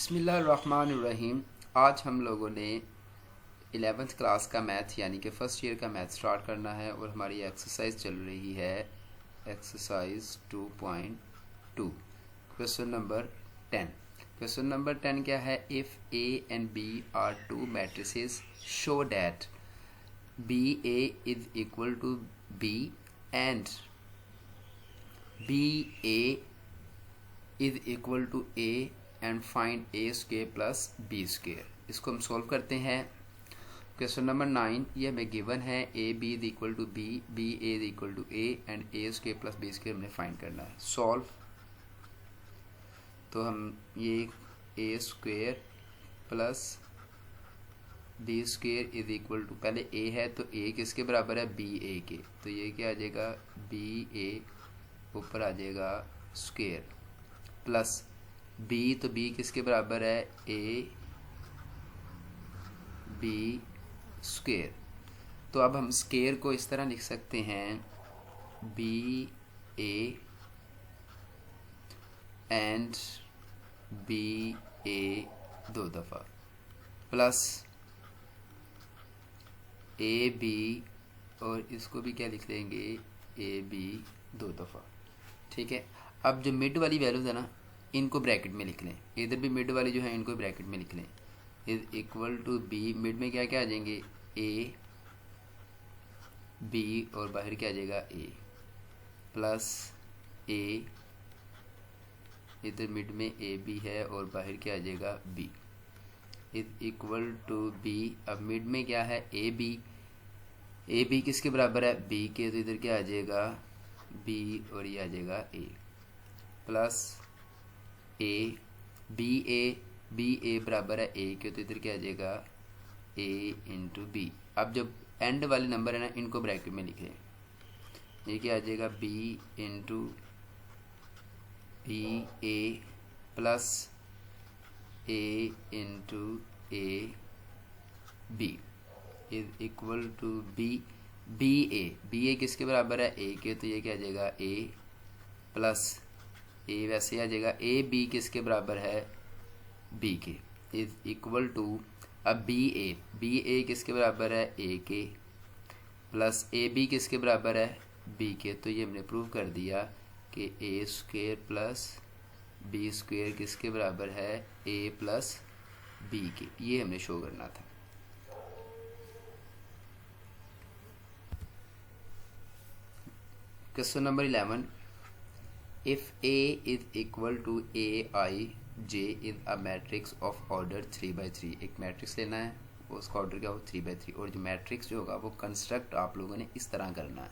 बिस्मिल्लाहिर्रहमानिर्रहीम। आज हम लोगों ने 11th क्लास का मैथ यानी कि फ़र्स्ट ईयर का मैथ स्टार्ट करना है और हमारी एक्सरसाइज चल रही है exercise 2.2 question number 10। Question number 10 क्या है? If A and B are two matrices show that B A is equal to B and B A is equal to A and find A square plus B square. इसको हम solve करते हैं। Question number 9 ये हमें given है A B is equal to B, B A is equal to A and A square plus B square हमने find करना है। सॉल्व तो हम ये A square plus B square is equal to, पहले ए है तो ए किसके बराबर है? बी ए के, तो ये क्या आ जाएगा? बी ए ऊपर आ जाएगा स्क्वेयर प्लस बी, तो बी किसके बराबर है? A B square. तो अब हम स्क्वेयर को इस तरह लिख सकते हैं बी ए एंड बी ए दो दफ़ा प्लस ए बी, और इसको भी क्या लिख देंगे? ए बी दो दफ़ा। ठीक है। अब जो मिड वाली वैल्यूज़ है ना, इनको ब्रैकेट में लिख लें। इधर भी मिड वाली जो है इनको ब्रैकेट में लिख लें। Is equal to B, mid में क्या क्या आ जाएंगे? ए बी और बाहर क्या आ जाएगा? ए प्लस ए, इधर मिड में ए बी है और बाहर क्या आ जाएगा? B is equal to B. अब मिड में क्या है? ए बी, ए बी किसके बराबर है? बी के, तो इधर क्या आ जाएगा? बी और ये आ जाएगा ए प्लस ए बी ए बराबर है ए के, तो इधर क्या आ जाएगा? ए इंटू बी। अब जो एंड वाले नंबर है ना, इनको ब्रैकेट में लिखें। ये क्या आ जाएगा? B into B A plus A into A B is equal to B A किसके बराबर है? ए के, तो ये क्या आ जाएगा? ए प्लस ए वैसे आ जाएगा ए बी किसके बराबर है? बी के इज इक्वल टू, अब बी ए किसके बराबर है? ए के प्लस ए बी किसके बराबर है? बी के। तो ये हमने प्रूव कर दिया कि ए स्क्वेयर प्लस बी स्क्वेयर किसके बराबर है? ए प्लस बी के। ये हमने शो करना था। Question number 11, if A is equal to AI, J is a matrix of order 3/3। एक मैट्रिक्स लेना है, उसका ऑर्डर क्या हो? 3/3। और जो मैट्रिक्स जो होगा वो कंस्ट्रक्ट आप लोगों ने इस तरह करना है।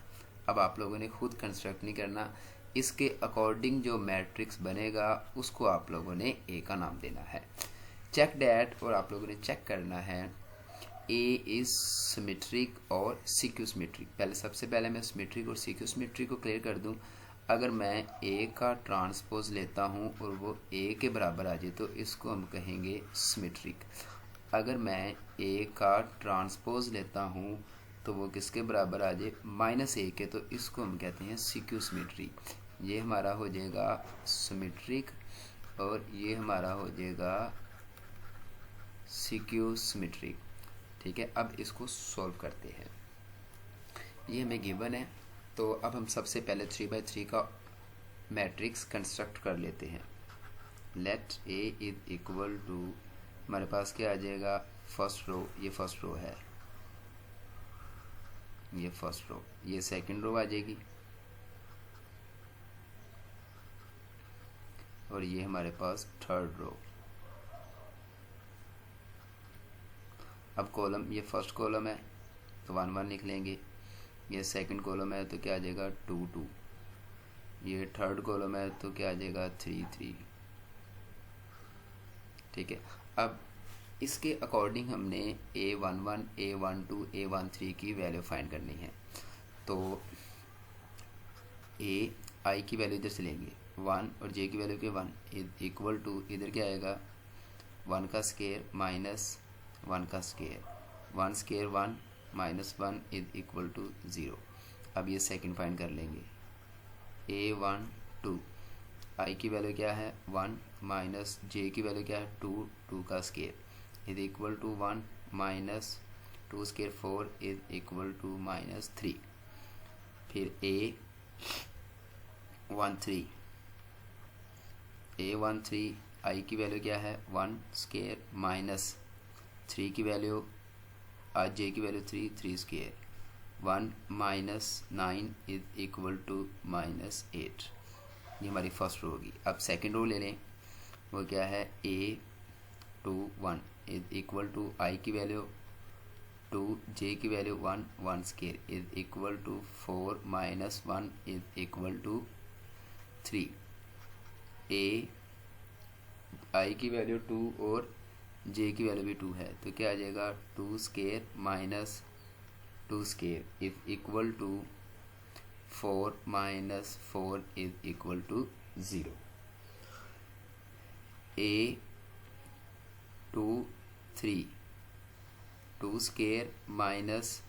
अब आप लोगों ने खुद कंस्ट्रक्ट नहीं करना, इसके अकॉर्डिंग जो मैट्रिक्स बनेगा उसको आप लोगों ने ए का नाम देना है। चेक डैट, और आप लोगों ने चेक करना है ए इज सिमेट्रिक और सिक्यू सिमेट्रिक। पहले सबसे पहले मैं सिमेट्रिक और सिक्यू सिमेट्रिक को क्लियर कर दूं। अगर मैं ए का ट्रांसपोज लेता हूँ और वो ए के बराबर आ जाए तो इसको हम कहेंगे सिमेट्रिक। अगर मैं ए का ट्रांसपोज लेता हूँ तो वो किसके बराबर आ जाए? माइनस ए के, तो इसको हम कहते हैं सिक्यू सिमेट्रिक। ये हमारा हो जाएगा सिमेट्रिक और ये हमारा हो जाएगा सिक्यू सिमेट्रिक। ठीक है। अब इसको सॉल्व करते हैं। ये हमें गिवन है, तो अब हम सबसे पहले 3/3 का मैट्रिक्स कंस्ट्रक्ट कर लेते हैं। Let A is equal to, हमारे पास क्या आ जाएगा? फर्स्ट रो, ये फर्स्ट रो है, ये फर्स्ट रो, ये सेकंड रो आ जाएगी और ये हमारे पास थर्ड रो। अब कॉलम, ये फर्स्ट कॉलम है तो 1 1 लिख लेंगे। ये सेकंड कॉलम है तो क्या आ जाएगा? 2 2। ये थर्ड कॉलम है तो क्या आ जाएगा? 3 3। ठीक है। अब इसके अकॉर्डिंग हमने A11, A12, A13 की वैल्यू फाइंड करनी है। तो ए आई की वैल्यू इधर से लेंगे 1 और जे की वैल्यू के 1 इक्वल टू, इधर क्या आएगा? 1 का स्क्वायर माइनस 1 का square, 1 square 1 minus 1 is equal to 0। अब ये सेकंड फाइंड कर लेंगे A12। आई की वैल्यू क्या है 1 माइनस जे की वैल्यू क्या है 2, 2 का square is equal to 1 minus 2 square 4 is equal to -3। फिर A13 आई की वैल्यू क्या है 1 स्केयर माइनस 3 की वैल्यू जे की value 3 square 1 minus 9 is equal to -8। ये हमारी फर्स्ट रो होगी। अब सेकंड रो ले लें, वो क्या है A21 इज इक्वल टू आई की वैल्यू 2 जे की value 1 square is equal to 4 minus 1 is equal to 3। I की वैल्यू 2 और जे की वैल्यू भी 2 है, तो क्या आ जाएगा 2 square minus 2 square is equal to 4 minus 4 is equal to 0। A23 2 square minus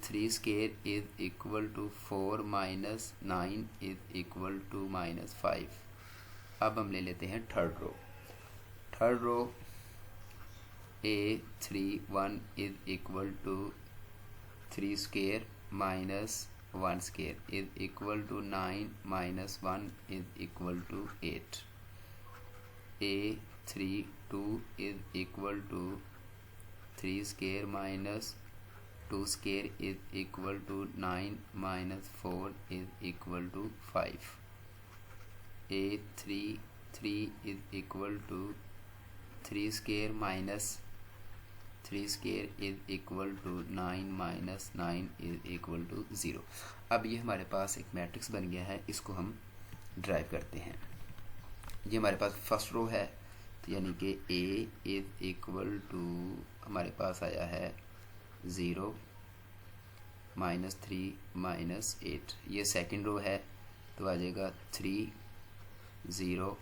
3 square is equal to 4 minus 9 is equal to -5। अब हम ले लेते हैं third row A31 is equal to 3 square minus 1 square is equal to 9 minus 1 is equal to 8। A32 is equal to 3 square minus 2 square is equal to 9 minus 4 is equal to 5। A33 is equal to 3 square minus 3 square is equal to 9 minus 9 is equal to 0। अब ये हमारे पास एक matrix बन गया है, इसको हम drive करते हैं। ये हमारे पास फर्स्ट रो है, तो यानी कि A इज इक्वल टू हमारे पास आया है 0 -3 -8। ये सेकंड रो है, तो आ जाएगा 3 0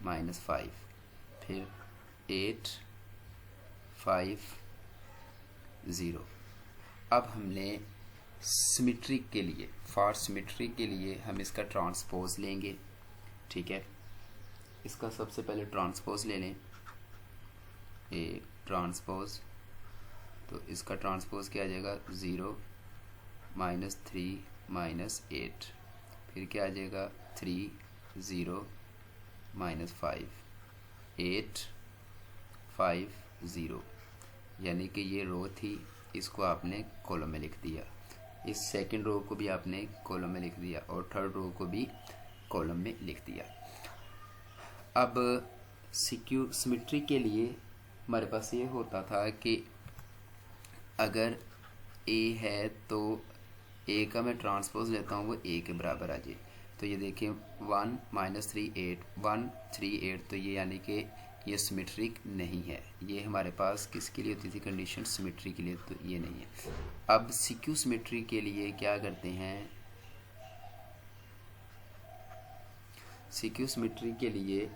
-5, फिर 8 5 0। अब हमने सिमेट्रिक के लिए फॉर सिमेट्रिक के लिए हम इसका ट्रांसपोज लेंगे, ठीक है। इसका सबसे पहले ट्रांसपोज ले लें, ए ट्रांसपोज, तो इसका ट्रांसपोज क्या आ जाएगा 0 -3 -8, फिर क्या आ जाएगा 3 0 -5 8 5 0। यानी कि ये रो थी, इसको आपने कॉलम में लिख दिया, इस सेकंड रो को भी आपने कॉलम में लिख दिया और थर्ड रो को भी कॉलम में लिख दिया। अब सिमेट्री के लिए हमारे पास ये होता था कि अगर ए है तो ए का मैं ट्रांसपोज लेता हूँ वो ए के बराबर आ जाए। तो ये देखिए 1 -3 8 1 3 8, तो ये यानी कि ये सिमेट्रिक नहीं है। ये हमारे पास किसके लिए होती थी कंडीशन, सिमेट्री के लिए, तो ये नहीं है। अब सिक्यू सिमेट्री के लिए क्या करते हैं, सिक्यू सिमेट्री के लिए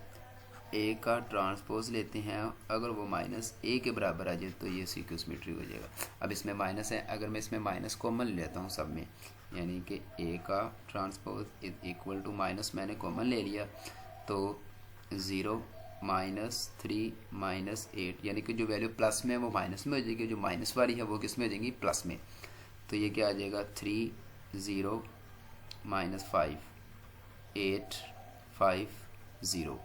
ए का ट्रांसपोज लेते हैं, अगर वो -a के बराबर आ जाए तो ये सिक्यू सिमेट्री हो जाएगा। अब इसमें माइनस है, अगर मैं इसमें माइनस कॉमन लेता हूँ सब में, यानी कि a का transpose is equal to minus मैंने कॉमन ले लिया, तो 0 -3 -8, यानी कि जो वैल्यू प्लस में है वो माइनस में हो जाएगी, जो माइनस वाली है वो किस में हो जाएगी, प्लस में। तो ये क्या आ जाएगा 3 0 -5 8 5 0,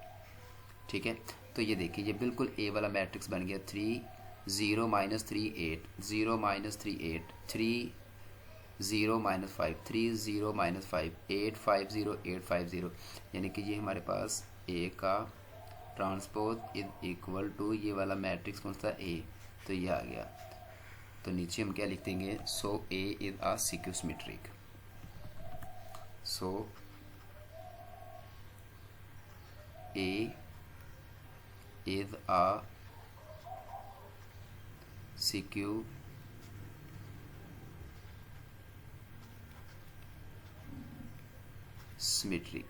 ठीक है। तो ये देखिए ये बिल्कुल ए वाला मैट्रिक्स बन गया। 3 0 -3 8 0 -3 8 3 0 -5 3 0 -5 8 5 0 8 5 0, यानी कि ये हमारे पास ए का ट्रांसपोज इज इक्वल टू ये वाला मैट्रिक्स कौन सा ए, तो ये आ गया। तो नीचे हम क्या लिख देंगे, so A is a skew symmetric, so A is a skew symmetric,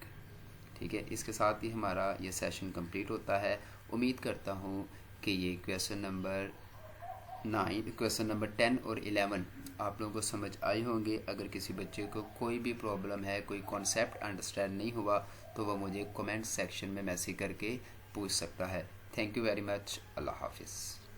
ठीक है। इसके साथ ही हमारा ये सेशन कंप्लीट होता है। उम्मीद करता हूँ कि ये क्वेश्चन नंबर क्वेश्चन नंबर 10 और 11 आप लोगों को समझ आए होंगे। अगर किसी बच्चे को कोई भी प्रॉब्लम है, कोई कॉन्सेप्ट अंडरस्टैंड नहीं हुआ, तो वह मुझे कमेंट सेक्शन में मैसेज करके पूछ सकता है। Thank you very much. अल्लाह हाफिज़।